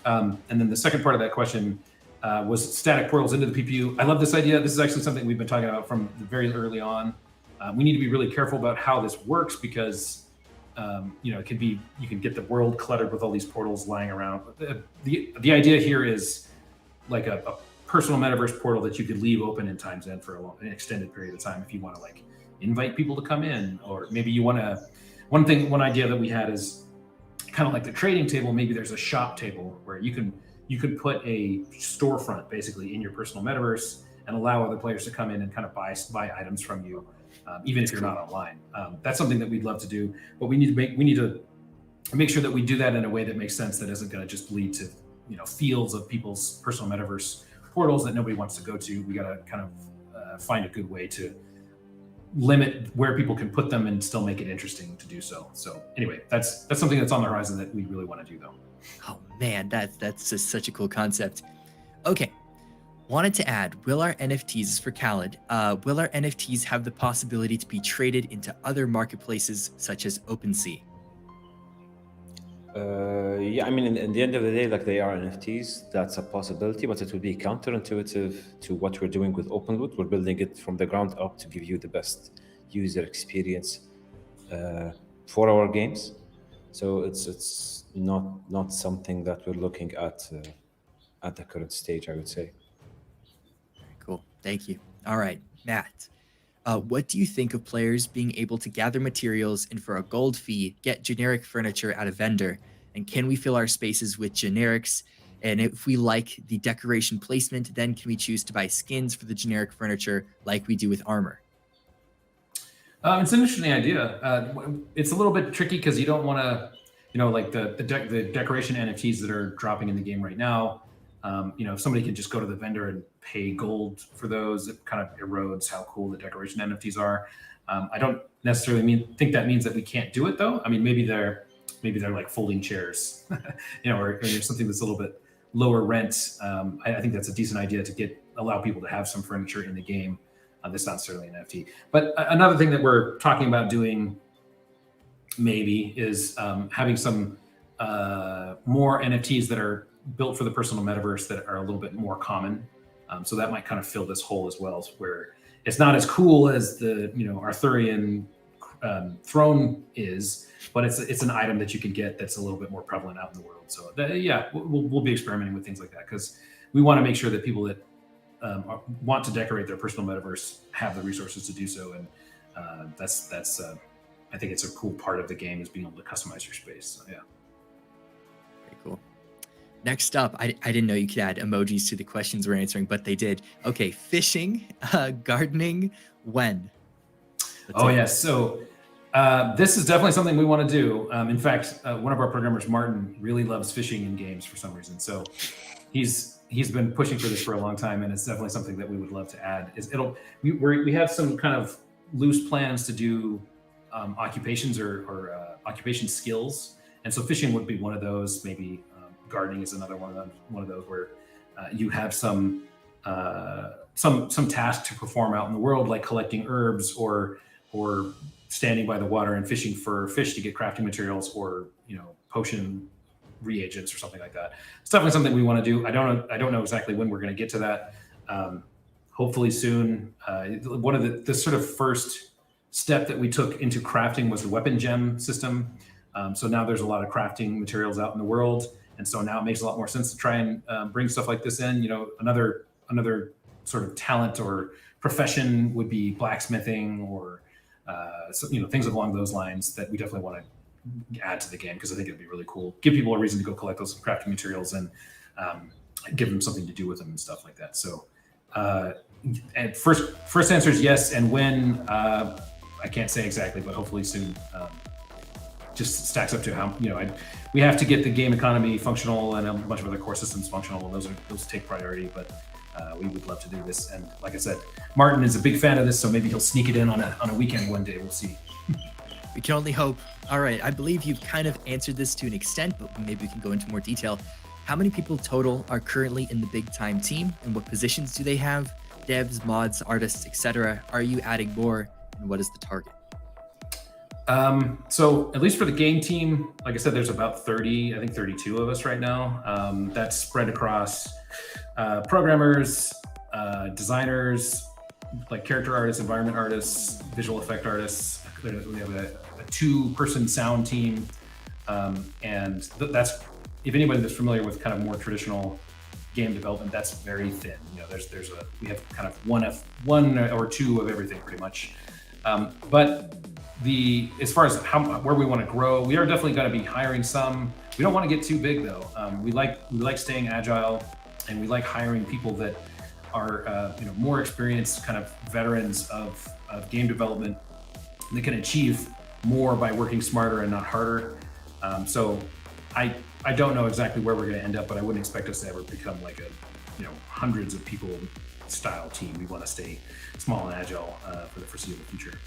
B: And then the second part of that question was static portals into the PPU. I love this idea. This is actually something we've been talking about from very early on. We need to be really careful about how this works because it can be, you can get the world cluttered with all these portals lying around. The idea here is like a personal metaverse portal that you could leave open in Times End for an extended period of time if you want to like invite people to come in, or maybe you want to. One idea that we had is kind of like the trading table. Maybe there's a shop table where you could put a storefront basically in your personal metaverse and allow other players to come in and kind of buy items from you, even if you're not online. That's something that we'd love to do, but we need to make sure that we do that in a way that makes sense, that isn't going to just lead to fields of people's personal metaverse portals that nobody wants to go to. We got to kind of find a good way to limit where people can put them and still make it interesting to do so. So anyway, that's something that's on the horizon that we really want to do though.
A: Oh man, that's just such a cool concept. Okay, wanted to add, will our NFTs, for Khaled, will our NFTs have the possibility to be traded into other marketplaces such as OpenSea?
C: Yeah, I mean, in the end of the day, like they are NFTs, that's a possibility, but it would be counterintuitive to what we're doing with OpenLoot. We're building it from the ground up to give you the best user experience for our games. So it's not something that we're looking at the current stage, I would say.
A: Very cool. Thank you. All right, Matt. What do you think of players being able to gather materials and for a gold fee, get generic furniture at a vendor? And can we fill our spaces with generics? And if we like the decoration placement, then can we choose to buy skins for the generic furniture like we do with armor?
B: It's an interesting idea. It's a little bit tricky because you don't want to, like the decoration NFTs that are dropping in the game right now. If somebody can just go to the vendor and pay gold for those, it kind of erodes how cool the decoration NFTs are. I don't necessarily think that means that we can't do it though. I mean, maybe they're like folding chairs, or something that's a little bit lower rent. I think that's a decent idea to allow people to have some furniture in the game. That's not necessarily an NFT. But another thing that we're talking about doing maybe is having some more NFTs that are built for the personal metaverse that are a little bit more common. So that might kind of fill this hole as well, where it's not as cool as the Arthurian throne is, but it's an item that you can get that's a little bit more prevalent out in the world. So we'll be experimenting with things like that because we want to make sure that people that want to decorate their personal metaverse have the resources to do so, and that's I think it's a cool part of the game is being able to customize your space. So yeah.
A: Very cool. Next up, I didn't know you could add emojis to the questions we're answering, but they did. Okay, fishing, gardening, when?
B: Yes. So this is definitely something we want to do. In fact, one of our programmers, Martin, really loves fishing in games for some reason. So he's been pushing for this for a long time, and it's definitely something that we would love to add. We have some kind of loose plans to do occupations or occupation skills, and so fishing would be one of those. Maybe gardening is another one of those where you have some task to perform out in the world, like collecting herbs or standing by the water and fishing for fish to get crafting materials or potion reagents or something like that. It's definitely something we want to do. I don't know exactly when we're going to get to that. Hopefully soon. One of the sort of first step that we took into crafting was the weapon gem system. So now there's a lot of crafting materials out in the world, and so now it makes a lot more sense to try and bring stuff like this in. Another sort of talent or profession would be blacksmithing or things along those lines that we definitely want to add to the game because I think it'd be really cool. Give people a reason to go collect those crafting materials and give them something to do with them and stuff like that. So, and first answer is yes, and when I can't say exactly, but hopefully soon. Just stacks up to how we have to get the game economy functional and a bunch of other core systems functional, and those take priority. But we would love to do this, and like I said, Martin is a big fan of this, so maybe he'll sneak it in on a weekend one day. We'll see.
A: We can only hope. All right, I believe you've kind of answered this to an extent, but maybe we can go into more detail. How many people total are currently in the Big Time team, and what positions do they have? Devs, mods, artists, etc. Are you adding more, and what is the target?
B: So at least for the game team, like I said, there's about 30, I think 32 of us right now. That's spread across programmers, designers, like character artists, environment artists, visual effect artists. We have a 2-person sound team. And that's, if anybody that's familiar with kind of more traditional game development, that's very thin. We have kind of one or two of everything pretty much. But as far as where we want to grow, we are definitely going to be hiring some. We don't want to get too big though. We like staying agile, and we like hiring people that are more experienced, kind of veterans of game development, and that can achieve more by working smarter and not harder. So I don't know exactly where we're going to end up, but I wouldn't expect us to ever become like a hundreds of people style team. We want to stay small and agile for the foreseeable future.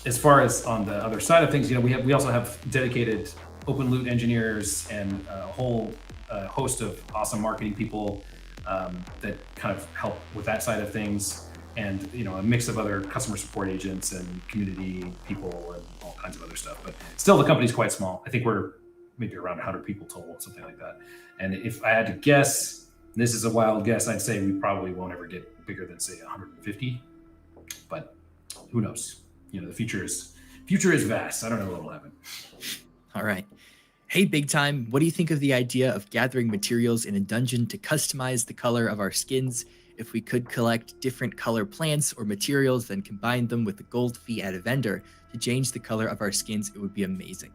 B: As far as on the other side of things, we also have dedicated open loot engineers and a whole host of awesome marketing people that kind of help with that side of things, and a mix of other customer support agents and community people and all kinds of other stuff. But still, the company's quite small. I think we're maybe around 100 people total, something like that. And if I had to guess, and this is a wild guess, I'd say we probably won't ever get bigger than say 150. But who knows? The future is vast. I don't know what will happen.
A: All right. Hey, Big Time, what do you think of the idea of gathering materials in a dungeon to customize the color of our skins? If we could collect different color plants or materials, then combine them with the gold fee at a vendor to change the color of our skins, it would be amazing.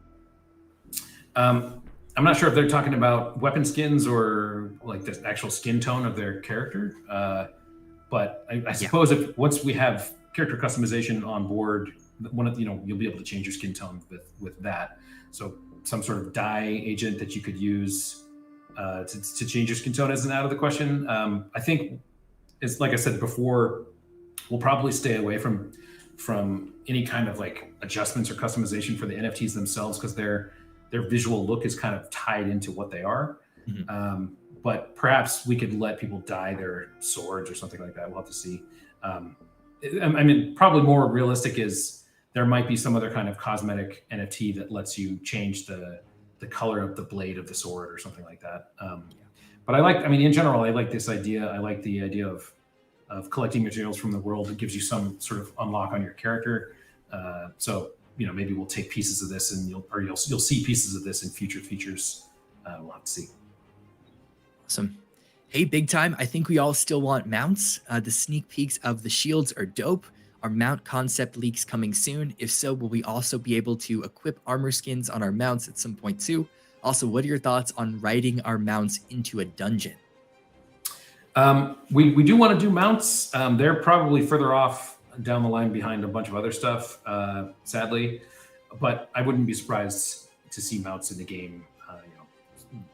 B: I'm not sure if they're talking about weapon skins or like the actual skin tone of their character. But I suppose if once we have character customization on board. One of you'll be able to change your skin tone with that. So some sort of dye agent that you could use to change your skin tone isn't out of the question. I think it's like I said before, we'll probably stay away from any kind of like adjustments or customization for the NFTs themselves, because their visual look is kind of tied into what they are.
A: Mhm.
B: But perhaps we could let people dye their swords or something like that. We'll have to see. I mean, probably more realistic is there might be some other kind of cosmetic NFT that lets you change the color of the blade of the sword or something like that. But I mean, in general, I like this idea. I like the idea of collecting materials from the world that gives you some sort of unlock on your character. So maybe we'll take pieces of this, and you'll see pieces of this in future features. We'll have to see.
A: Awesome. Hey, big time. I think we all still want mounts. The sneak peeks of the shields are dope. Are mount concept leaks coming soon? If so, will we also be able to equip armor skins on our mounts at some point too? Also, what are your thoughts on riding our mounts into a dungeon?
B: We do want to do mounts. They're probably further off down the line behind a bunch of other stuff, sadly. But I wouldn't be surprised to see mounts in the game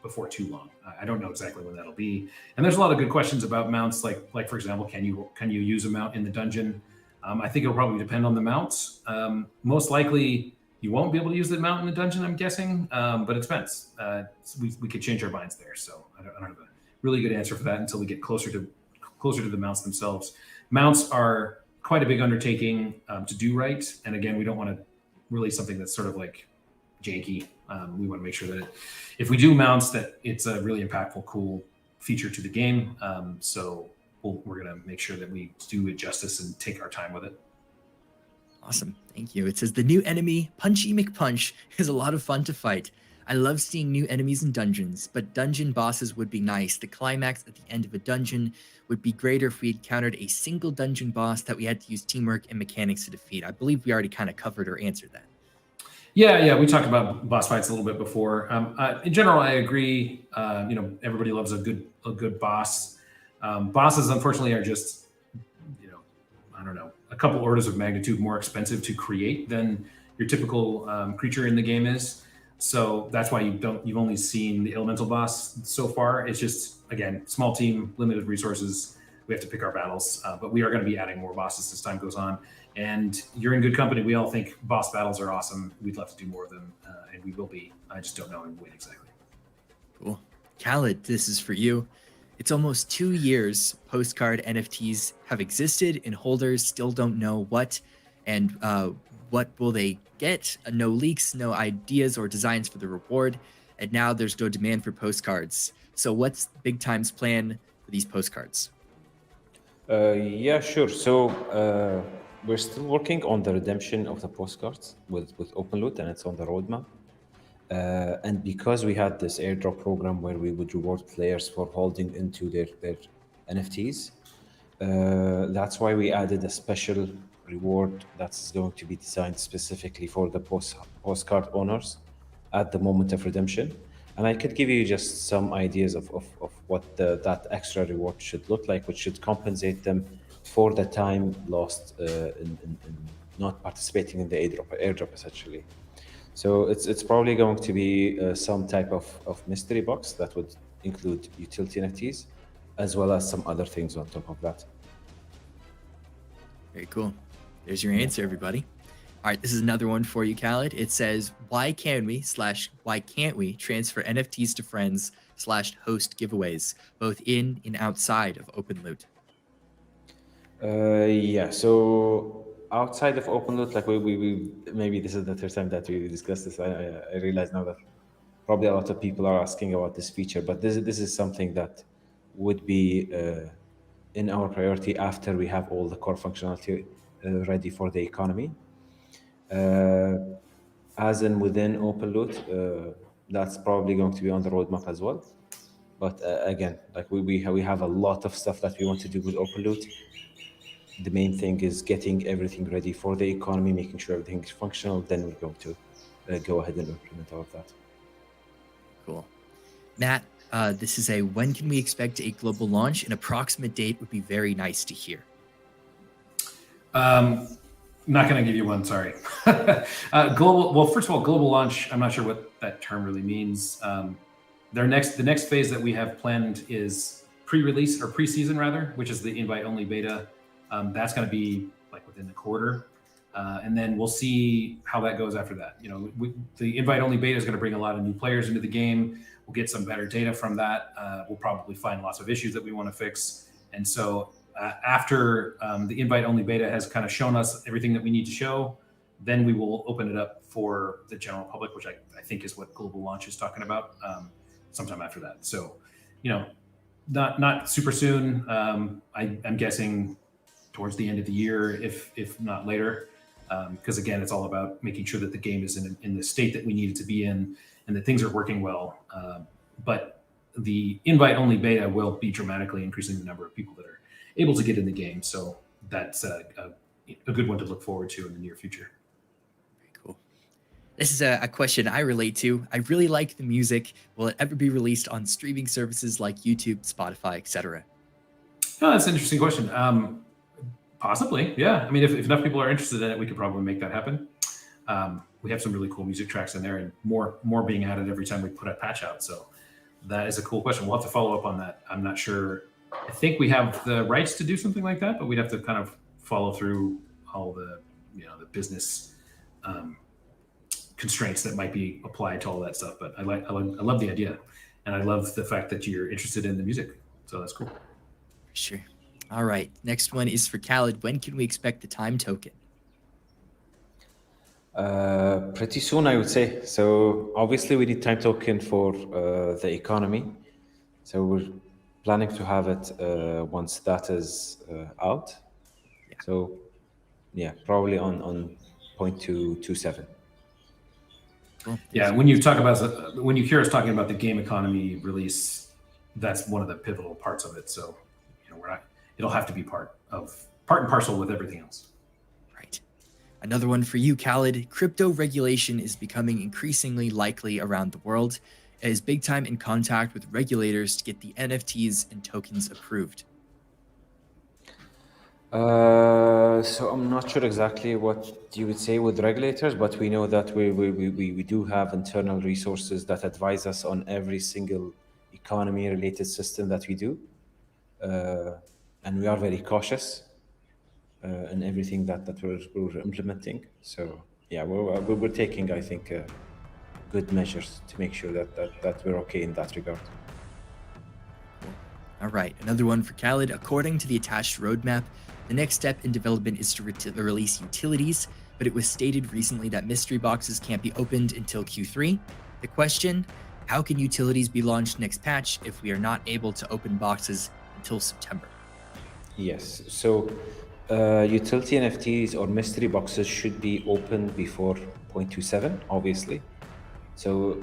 B: before too long. I don't know exactly when that'll be. And there's a lot of good questions about mounts, like for example, can you use a mount in the dungeon? I think it'll probably depend on the mounts. Most likely you won't be able to use the mount in the dungeon, I'm guessing, but it depends. We could change our minds there. So I don't have a really good answer for that until we get closer to the mounts themselves. Mounts are quite a big undertaking to do right. And again, we don't want to release something that's sort of like janky. We want to make sure that if we do mounts, that it's a really impactful, cool feature to the game. So we're going to make sure that we do it justice and take our time with it.
A: Awesome. Thank you. It says the new enemy, Punchy McPunch, is a lot of fun to fight. I love seeing new enemies in dungeons, but dungeon bosses would be nice. The climax at the end of a dungeon would be greater if we encountered a single dungeon boss that we had to use teamwork and mechanics to defeat. I believe we already kind of covered or answered that.
B: Yeah, we talked about boss fights a little bit before. In general, I agree. Everybody loves a good boss. Bosses, unfortunately, are just, I don't know, a couple orders of magnitude more expensive to create than your typical creature in the game is. So that's why you've only seen the elemental boss so far. It's just, again, small team, limited resources. We have to pick our battles, but we are going to be adding more bosses as time goes on. And you're in good company. We all think boss battles are awesome. We'd love to do more of them, and we will be. I just don't know when exactly.
A: Cool. Khaled, this is for you. It's almost 2 years postcard NFTs have existed, and holders still don't know what will they get. No leaks, no ideas or designs for the reward, and now there's no demand for postcards. So what's Big Time's plan for these postcards?
C: Yeah, sure. So we're still working on the redemption of the postcards with OpenLoot, and it's on the roadmap. And because we had this airdrop program where we would reward players for holding into their NFTs, that's why we added a special reward that's going to be designed specifically for the postcard owners at the moment of redemption. And I could give you just some ideas of what that extra reward should look like, which should compensate them for the time lost in not participating in the airdrop essentially. So it's probably going to be some type of mystery box that would include utility NFTs, as well as some other things on top of that.
A: Very cool. There's your answer, everybody. All right, this is another one for you, Khaled. It says, why can't we transfer NFTs to friends / host giveaways, both in and outside of OpenLoot?
C: Yeah, so outside of OpenLoot, like we maybe this is the third time that we discussed this. I realize now that probably a lot of people are asking about this feature, but this is something that would be in our priority after we have all the core functionality ready for the economy. As in within OpenLoot, that's probably going to be on the roadmap as well. But again, like we have a lot of stuff that we want to do with OpenLoot. The main thing is getting everything ready for the economy, making sure everything is functional. Then we're going to go ahead and implement all of that.
A: Cool. Matt, this is when can we expect a global launch? An approximate date would be very nice to hear.
B: Not going to give you one. Sorry. Global. Well, first of all, global launch. I'm not sure what that term really means. The next phase that we have planned is pre-release or pre-season rather, which is the invite-only beta. That's going to be like within the quarter, and then we'll see how that goes after that. You know, the invite-only beta is going to bring a lot of new players into the game. We'll get some better data from that. We'll probably find lots of issues that we want to fix, and so. After the invite-only beta has kind of shown us everything that we need to show, then we will open it up for the general public, which I think is what global launch is talking about, sometime after that. So, you know, not super soon. I'm guessing towards the end of the year, if not later, because again, it's all about making sure that the game is in the state that we need it to be in, and that things are working well. But the invite-only beta will be dramatically increasing the number of people that are able to get in the game. So that's a good one to look forward to in the near future.
A: Very cool. This is a question I relate to. I really like the music. Will it ever be released on streaming services like YouTube, Spotify, etc.?
B: Oh, that's an interesting question. Possibly, yeah. I mean, if enough people are interested in it, we could probably make that happen. We have some really cool music tracks in there, and more being added every time we put a patch out. So that is a cool question. We'll have to follow up on that. I'm not sure. I think we have the rights to do something like that, but we'd have to kind of follow through all the, the business constraints that might be applied to all that stuff. But I love the idea, and I love the fact that you're interested in the music. So that's cool.
A: Sure. All right. Next one is for Khaled. When can we expect the time token?
C: Pretty soon, I would say. So obviously, we need time token for the economy. So we're planning to have it once that is out.
A: Yeah.
C: So yeah, probably on 0.227.
A: Cool.
B: Yeah, when you hear us talking about the game economy release, that's one of the pivotal parts of it. So it'll have to be part and parcel with everything else.
A: Right. Another one for you, Khaled. Crypto regulation is becoming increasingly likely around the world. Is Big Time in contact with regulators to get the NFTs and tokens approved?
C: So I'm not sure exactly what you would say with regulators, but we know that we do have internal resources that advise us on every single economy-related system that we do, and we are very cautious in everything that we're implementing. So yeah, we're taking, I think, good measures to make sure that we're okay in that regard.
A: All right, another one for Khaled. According to the attached roadmap, the next step in development is to release utilities, but it was stated recently that mystery boxes can't be opened until Q3. The question, how can utilities be launched next patch if we are not able to open boxes until September?
C: Yes, so utility NFTs or mystery boxes should be open before 0.27, obviously. So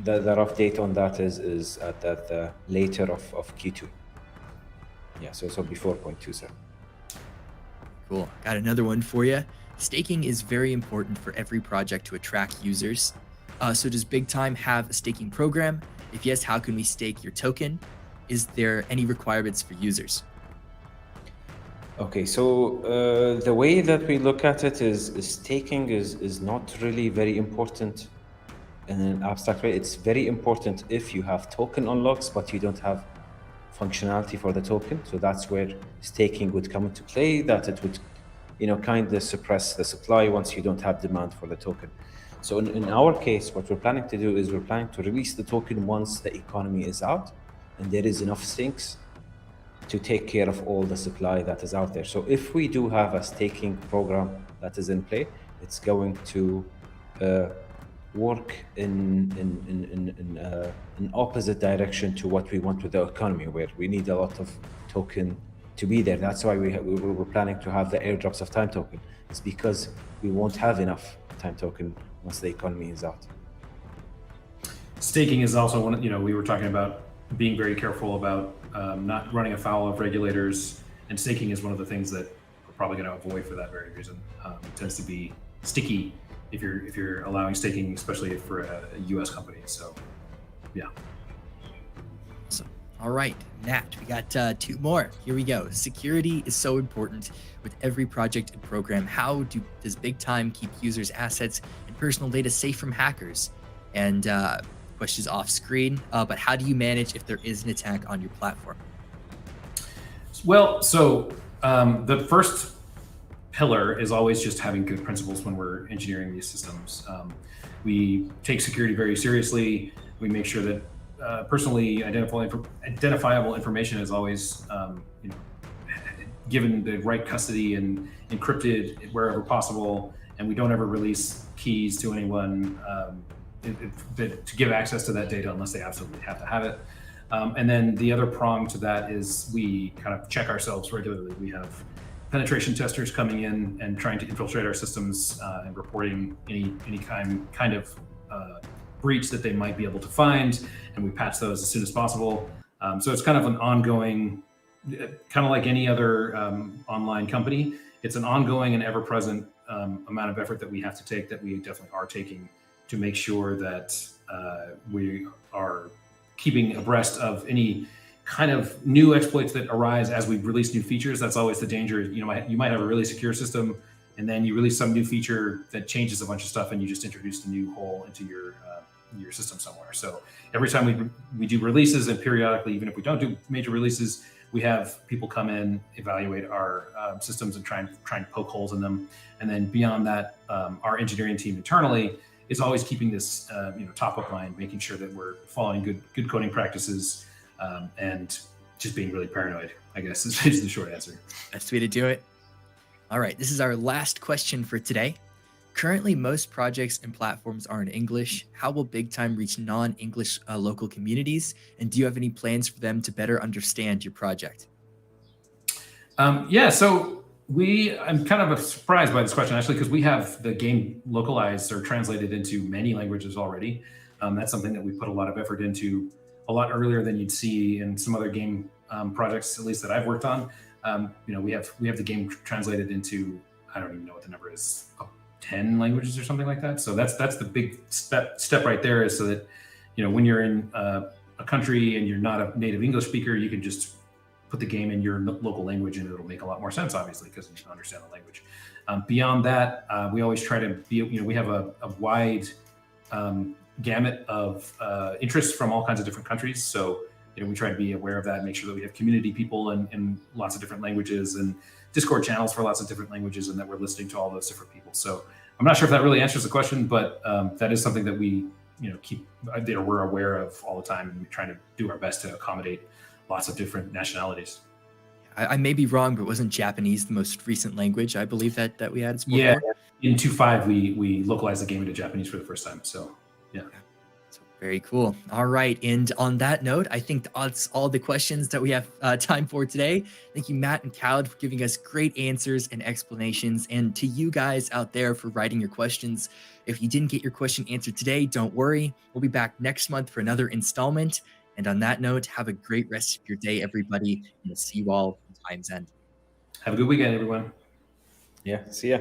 C: the rough date on that is at the later of Q2. Yeah, so before 0.27.
A: Cool. Got another one for you. Staking is very important for every project to attract users. So does Big Time have a staking program? If yes, how can we stake your token? Is there any requirements for users?
C: Okay, so the way that we look at it is staking is not really very important in an abstract way. It's very important if you have token unlocks, but you don't have functionality for the token. So that's where staking would come into play, that it would, kind of suppress the supply once you don't have demand for the token. So in our case, what we're planning to do is we're planning to release the token once the economy is out and there is enough sinks to take care of all the supply that is out there. So if we do have a staking program that is in play, it's going to work in an opposite direction to what we want with the economy, where we need a lot of token to be there. That's why we're planning to have the airdrops of time token. It's because we won't have enough time token once the economy is out.
B: Staking is also one, we were talking about being very careful about not running afoul of regulators, and staking is one of the things that we're probably going to avoid for that very reason. It tends to be sticky if you're allowing staking, especially for a U.S. company. So, yeah.
A: Awesome. All right, Matt, we got 2 more. Here we go. Security is so important with every project and program. How does Big Time keep users' assets and personal data safe from hackers? And questions off screen, but how do you manage if there is an attack on your platform?
B: Well, so the first pillar is always just having good principles when we're engineering these systems. We take security very seriously. We make sure that personally identifiable information is always given the right custody and encrypted wherever possible, and we don't ever release keys to anyone to give access to that data unless they absolutely have to have it. And then the other prong to that is we kind of check ourselves regularly. We have penetration testers coming in and trying to infiltrate our systems and reporting any kind of breach that they might be able to find, and we patch those as soon as possible. So it's kind of an ongoing, kind of like any other online company. It's an ongoing and ever-present amount of effort that we have to take, that we definitely are taking, to make sure that we are keeping abreast of any kind of new exploits that arise as we release new features. That's always the danger. You might have a really secure system, and then you release some new feature that changes a bunch of stuff, and you just introduced a new hole into your system somewhere. So every time we do releases, and periodically, even if we don't do major releases, we have people come in, evaluate our systems, and try and poke holes in them. And then beyond that, our engineering team internally is always keeping this top of mind, making sure that we're following good coding practices, and just being really paranoid, I guess, is the short answer.
A: Best way to do it. All right, this is our last question for today. Currently, most projects and platforms are in English. How will Big Time reach non-English local communities? And do you have any plans for them to better understand your project?
B: So I'm kind of surprised by this question, actually, because we have the game localized or translated into many languages already. That's something that we put a lot of effort into a lot earlier than you'd see in some other game projects, at least that I've worked on. We have the game translated into, I don't even know what the number is, 10 languages or something like that. So that's the big step right there, is so that when you're in a country and you're not a native English speaker, you can just put the game in your local language, and it'll make a lot more sense, obviously, because you can understand the language. Beyond that, we always try to be, we have a wide gamut of interests from all kinds of different countries. So we try to be aware of that, make sure that we have community people in lots of different languages, and Discord channels for lots of different languages, and that we're listening to all those different people. So I'm not sure if that really answers the question, but that is something that we we're aware of all the time, and we're trying to do our best to accommodate lots of different nationalities.
A: I may be wrong, but wasn't Japanese the most recent language, I believe, that we had?
B: Yeah, in 2.5 we localized the game into Japanese for the first time. So yeah.
A: Very cool. All right. And on that note, I think that's all the questions that we have time for today. Thank you, Matt and Khaled, for giving us great answers and explanations. And to you guys out there for writing your questions. If you didn't get your question answered today, don't worry. We'll be back next month for another installment. And on that note, have a great rest of your day, everybody. And we'll see you all at Time's End.
B: Have a good weekend, everyone.
C: Yeah. See ya.